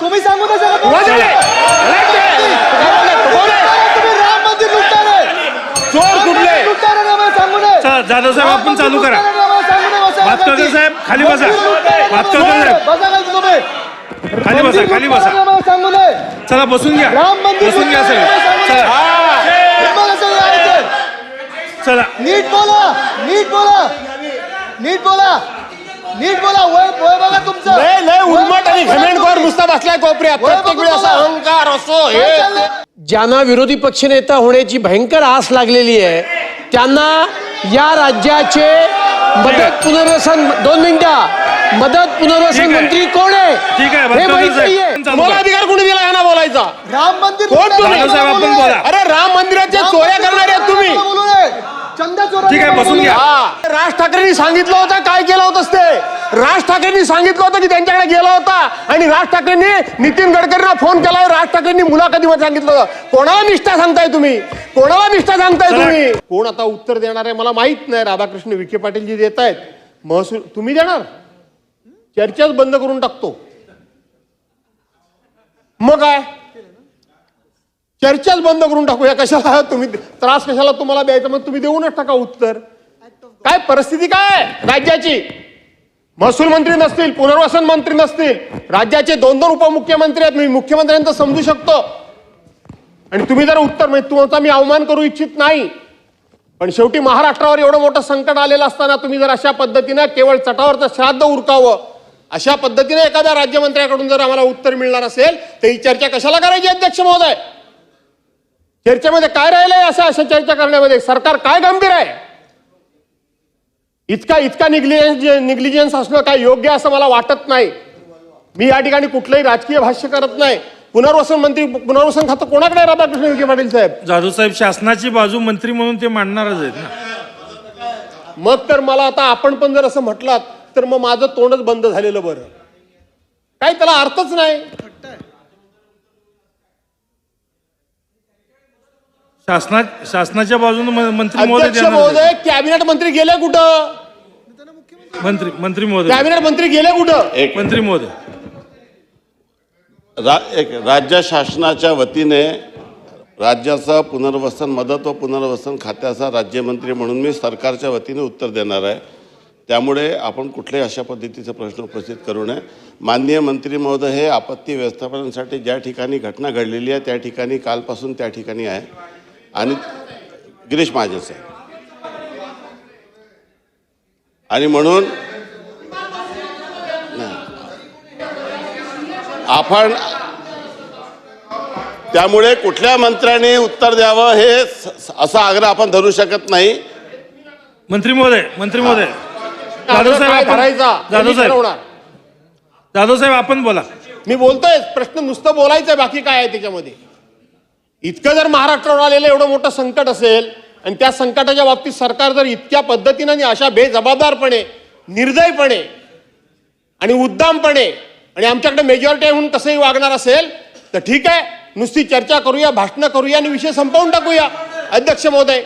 तुम्ही सांगू नाही शकत. तुम्ही राम मंदिर लुटणारे चोर कुठले लुटणारे आम्हाला सांगू नये. जाधव साहेब आपण चालू करा. भातकर साहेब खाली बसा. भातकर साहेब बसा खाली तुम्ही. खाली बसा. खाली बसा. आम्हाला सांगू नये. चला बसून घ्या. राम मंदिर बसून घ्या सगळे. चला नीट बोला. नीट बोला. नीट बोला. नीट बोला. वय बघा तुमचं. लय उर्मट आणि घमेंडखोर नुसता बसलाय कोपऱ्यात. प्रत्येक वेळी असा अहंकार असो हे. ज्यांना विरोधी पक्षनेता होण्याची भयंकर आस लागलेली आहे त्यांना या राज्याचे मदत पुनर्वसन 2 मिनिटं मदत पुनर्वसन मंत्री कोण आहे ठीक आहे. हे माहित नाहीये. तुम्हाला अधिकार कोणी दिला यांना बोलायचा? राम मंदिर कोण तुम्ही? जाधव साहेब आपण बोला. अरे राम मंदिराच्या चोऱ्या करणारे आहेत तुम्ही. बोलू नये. चंदा चोरा. ठीक आहे बसून घ्या. राज ठाकरेंनी सांगितलं होतं काय केलं होतंस ते. राज ठाकरेंनी सांगितलं होतं की त्यांच्याकडे गेला होता आणि राज ठाकरेंनी नितीन गडकरींना फोन केला. राज ठाकरेंनी मुलाखतीमध्ये सांगितलं होतं. कोणाला निष्ठा सांगताय तुम्ही? कोणाला निष्ठा सांगताय तुम्ही? कोण आता उत्तर देणार आहे मला माहित नाही. राधाकृष्ण विखे पाटील जी देत आहेत महसूल तुम्ही देणार? चर्चाच बंद करून टाकतो. मग काय चर्चाच बंद करून टाकूया. कशाला तुम्ही त्रास कशाला तुम्हाला द्यायचा? मग तुम्ही देऊनच टाका उत्तर. काय परिस्थिती काय राज्याची? महसूल मंत्री नसतील, पुनर्वसन मंत्री नसतील, राज्याचे 2 उपमुख्यमंत्री आहेत. मी मुख्यमंत्र्यांचं समजू शकतो आणि तुम्ही जर उत्तर म्हणजे तुमचा मी अवमान करू इच्छित नाही, पण शेवटी महाराष्ट्रावर एवढं मोठं संकट आलेलं असताना तुम्ही जर अशा पद्धतीनं केवळ चटावरचं श्राद्ध उरकावं अशा पद्धतीने एखाद्या राज्यमंत्र्याकडून जर आम्हाला उत्तर मिळणार असेल तर ही चर्चा कशाला करायची अध्यक्ष महोदय? चर्चेमध्ये काय राहिलंय अशा चर्चा करण्यामध्ये? सरकार काय गंभीर आहे? इतका निग्लिजन्स असणं काय योग्य असं मला वाटत नाही. मी या ठिकाणी कुठलंही राजकीय भाष्य करत नाही. पुनर्वसन मंत्री पुनर्वसन खातं कोणाकडे? राधाकृष्ण विखे पाटील साहेब. जाधव साहेब शासनाची बाजू मंत्री म्हणून ते मांडणारच आहेत ना. मग तर मला आता आपण पण जर असं म्हटलात तर मग माझं तोंडच बंद झालेलं बरं. काय त्याला अर्थच नाही. शासनाच्या बाजूने मंत्री अध्यक्ष महोदय कॅबिनेट मंत्री गेले कुठं? मंत्री महोदय कॅबिनेट मंत्री गेले कुठं? मंत्री महोदय राज्य शासनाच्या वतीने राज्याचा पुनर्वसन मदत व पुनर्वसन खात्याचा राज्यमंत्री म्हणून मी सरकारच्या वतीने उत्तर देणार आहे. त्यामुळे आपण कुठल्याही अशा पद्धतीचे प्रश्न उपस्थित करू नये. माननीय मंत्री महोदय हे आपत्ती व्यवस्थापनासाठी ज्या ठिकाणी घटना घडलेली आहे त्या ठिकाणी कालपासून त्या ठिकाणी आहे आणि गिरीश महाजन साहेब आणि म्हणून आपण त्यामुळे कुठल्या मंत्र्याने उत्तर द्यावं हे असा आग्रह आपण धरू शकत नाही. मंत्री महोदय जाधव साहेब आपण बोला. मी बोलतोय. प्रश्न नुसतं बोलायचंय बाकी काय आहे त्याच्यामध्ये? इतकं जर महाराष्ट्रावर आलेलं एवढं मोठं संकट असेल आणि त्या संकटाच्या बाबतीत सरकार जर इतक्या पद्धतीने आणि अशा बेजबाबदारपणे निर्दयपणे आणि उद्दामपणे आणि आमच्याकडे मेजॉरिटी म्हणून कसंही वागणार असेल तर ठीक आहे, नुसती चर्चा करूया, भाषणं करूया आणि विषय संपवून टाकूया अध्यक्ष महोदय.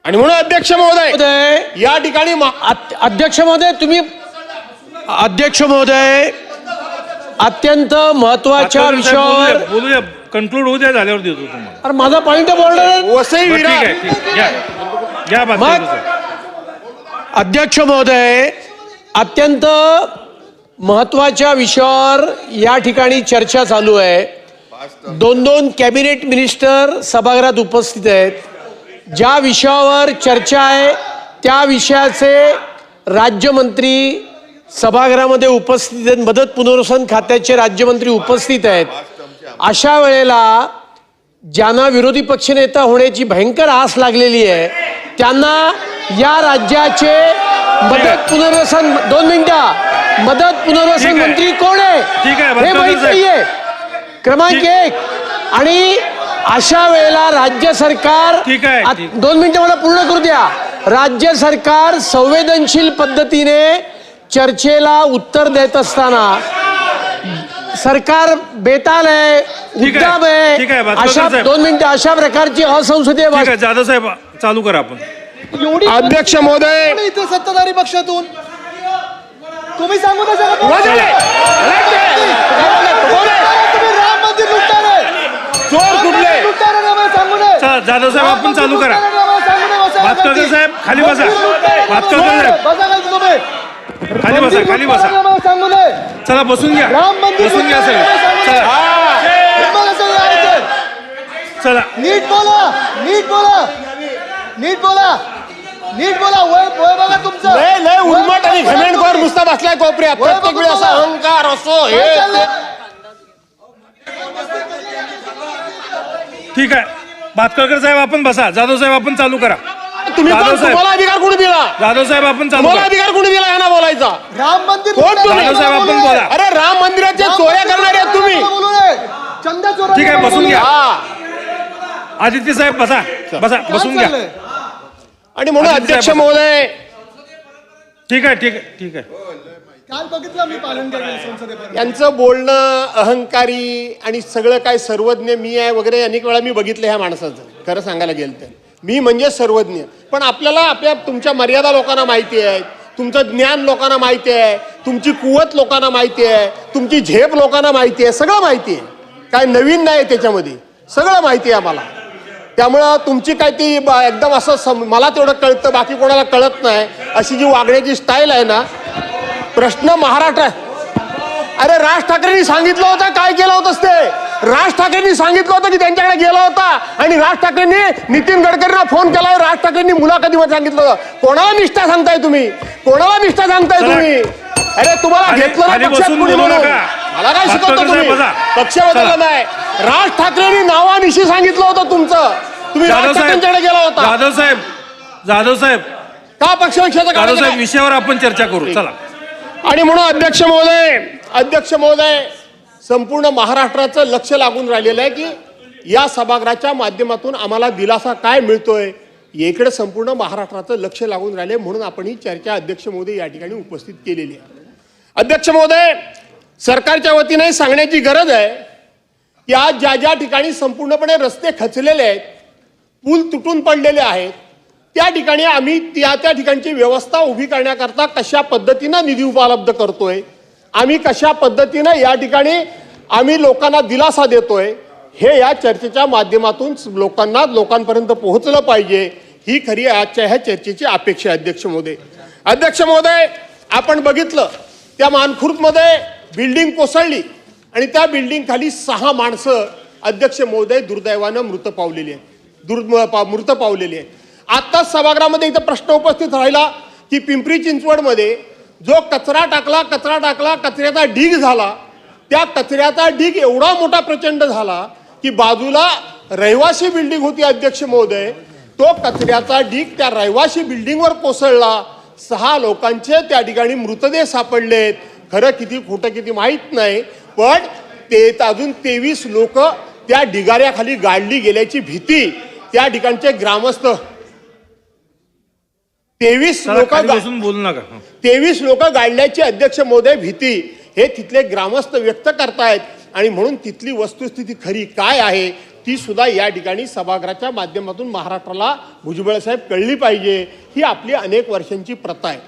आणि म्हणून अध्यक्ष महोदय या ठिकाणी अध्यक्ष महोदय तुम्ही अध्यक्ष महोदय अत्यंत महत्वाच्या विषयावर बोलूया. कन्क्लूड होऊ द्या. झाल्यावर देतो तुम्हाला. अरे माझा पॉइंट बोलणार. वसई विरार अध्यक्ष महोदय अत्यंत महत्वाच्या विषयावर या ठिकाणी चर्चा चालू आहे. 2 कॅबिनेट मिनिस्टर सभागृहात उपस्थित आहेत. ज्या विषयावर चर्चा आहे त्या विषयाचे राज्यमंत्री सभागृहामध्ये उपस्थित आहेत. मदत पुनर्वसन खात्याचे राज्यमंत्री उपस्थित आहेत. अशा वेळेला ज्यांना विरोधी पक्षनेता होण्याची भयंकर आस लागलेली आहे त्यांना या राज्याचे मदत पुनर्वसन 2 मिनिटं मदत पुनर्वसन मंत्री कोण आहे हे माहित नाहीये. क्रमांक 1. आणि अशा वेळेला राज्य सरकार 2 मिनिटं मला पूर्ण करू द्या. राज्य सरकार संवेदनशील पद्धतीने चर्चेला उत्तर देत असताना सरकार बेताल आहे, उद्दाम आहे. अशा 2 मिनिटं अशा प्रकारची असंसदीय जाधव साहेब चालू करा आपण. एवढी अध्यक्ष महोदय इथे सत्ताधारी पक्षातून तुम्ही सांगू नाही शकत. कोण आहे? तुम्ही राम मंदिर लुटणारे. चोर कुठले? लुटणारे नाही मला सांगू नये. चला जाधव साहेब आपण चालू करा. भातखळकर साहेब खाली बसा. भातखळकर साहेब बसा खाली तुम्ही. खाली बसा, खाली बसा. मला सांगू नये. चला बसून घ्या. राम मंदिर बसून घ्या सगळे. चला तुम्हाला सगळे यायचंय. चला नीट बोला, नीट बोला, नीट बोला, नीट बोला. वय वय बघा तुमचं. लय लय उर्मट आणि घमेंडखोर नुसता बसलाय कोपऱ्यात. वय प्रत्येक वेळी असा अहंकार असो हे काय चाललंय? ठीक आहे. भातखळकर साहेब आपण बसा. जाधव साहेब आपण चालू करा. तुम्ही जाधव कोण? साहेब. तुम्हाला अधिकार कोणी दिला? जाधव साहेब आपण चालू तुम्हाला करा. अधिकार कोणी दिला यांना बोलायचा? राम मंदिर कोण तुम्ही? जाधव साहेब आपण बोला. अरे राम मंदिराच्या चोऱ्या करणारे आहेत तुम्ही. बोलू नये. चंदा चोरा. ठीक आहे, बसून घ्या. हा. आदित्य साहेब बसा. बसा बसून घ्या. आणि म्हणून आदित्य अध्यक्ष साहेब. महोदय ठीक आहे ठीक आहे ठीक आहे. काल बघितलं मी पालनकर संसदेपर्यंत. यांचं बोलणं अहंकारी आणि सगळं काय सर्वज्ञ मी आहे वगैरे अनेक वेळा मी बघितलं ह्या माणसाचं. खरं सांगायला गेलं तर मी म्हणजे सर्वज्ञ. पण आपल्याला तुमच्या मर्यादा लोकांना माहिती आहे. तुमचं ज्ञान लोकांना माहिती आहे. तुमची कुवत लोकांना माहिती आहे. तुमची झेप लोकांना माहिती आहे. सगळं माहिती आहे. काय नवीन नाही त्याच्यामध्ये. सगळं माहिती आहे आम्हाला. त्यामुळं तुमची काय ती एकदम असं मला तेवढं कळतं बाकी कोणाला कळत नाही अशी जी वागण्याची स्टाईल आहे ना. प्रश्न महाराष्ट्र. अरे राज ठाकरेंनी सांगितलं होतं काय केलं होतंस ते. राज ठाकरेंनी सांगितलं होतं की त्यांच्याकडे गेला होता आणि राज ठाकरेंनी नितीन गडकरींना फोन केला. राज ठाकरेंनी मुलाखतीमध्ये सांगितलं होतं. कोणाला निष्ठा सांगताय तुम्ही? कोणाला निष्ठा सांगताय तुम्ही? अरे तुम्हाला खाली- घेतलं ना खाली पक्षात बसून कुणी बोलू म्हणून? नका. मला काय शिकवतो भातखळकर तुम्ही? साहेब बसा. पक्ष बदलला चला. नाही. राज ठाकरेंनी नावानिशी सांगितलं होतं तुमचं. तुम्ही राज जाधव साहेब ठाकरेंच्याकडे गेला होता जाधव साहेब जाधव साहेब का? पक्षविषयाचं जाधव कारण साहेब काय? विषयावर आपण चर्चा करू. चला आणि म्हणून अध्यक्ष महोदय संपूर्ण महाराष्ट्राचं लक्ष लागून राहिलेलं आहे की या सभागृहाच्या माध्यमातून आम्हाला दिलासा काय मिळतोय याकडे संपूर्ण महाराष्ट्राचं लक्ष लागून राहिले. म्हणून आपण ही चर्चा अध्यक्ष महोदय या ठिकाणी उपस्थित केलेली आहे. अध्यक्ष महोदय सरकारच्या वतीने सांगण्याची गरज आहे की आज ज्या ज्या ठिकाणी संपूर्णपणे रस्ते खचलेले आहेत, पूल तुटून पडलेले आहेत, त्या ठिकाणी आम्ही त्या ठिकाणची व्यवस्था उभी करण्याकरता कशा पद्धतीनं निधी उपलब्ध करतोय, आम्ही कशा पद्धतीनं या ठिकाणी आम्ही लोकांना दिलासा देतोय हे या चर्चेच्या माध्यमातून लोकांपर्यंत पोहोचलं पाहिजे. ही खरी आजच्या ह्या चर्चेची अपेक्षा आहे. अध्यक्ष महोदय आपण बघितलं त्या मानखुर्दमध्ये बिल्डिंग कोसळली आणि त्या बिल्डिंग खाली 6 माणसं अध्यक्ष महोदय दुर्दैवानं मृत पावलेली आहेत. आत्ताच सभागृहामध्ये इथं प्रश्न उपस्थित राहिला की पिंपरी चिंचवडमध्ये जो कचरा टाकला कचऱ्याचा ढीग झाला. त्या कचऱ्याचा ढीग एवढा मोठा प्रचंड झाला की बाजूला रहिवासी बिल्डिंग होती. अध्यक्ष महोदय तो कचऱ्याचा ढीग त्या रहिवासी बिल्डिंगवर कोसळला. 6 लोकांचे त्या ठिकाणी मृतदेह सापडलेत. खरं किती खोटं किती माहीत नाही पण ते अजून 23 लोक त्या ढिगाऱ्याखाली गाडली गेल्याची भीती त्या ठिकाणचे ग्रामस्थ 23 चला, लोक खाली बसून बोलू नका. 23 लोक गाडल्याची अध्यक्ष महोदय भीती हे तिथले ग्रामस्थ व्यक्त करतायत. आणि म्हणून तिथली वस्तुस्थिती खरी काय आहे ती सुद्धा या ठिकाणी सभागृहाच्या माध्यमातून महाराष्ट्राला भुजबळ साहेब कळली पाहिजे. ही आपली अनेक वर्षांची प्रथा आहे.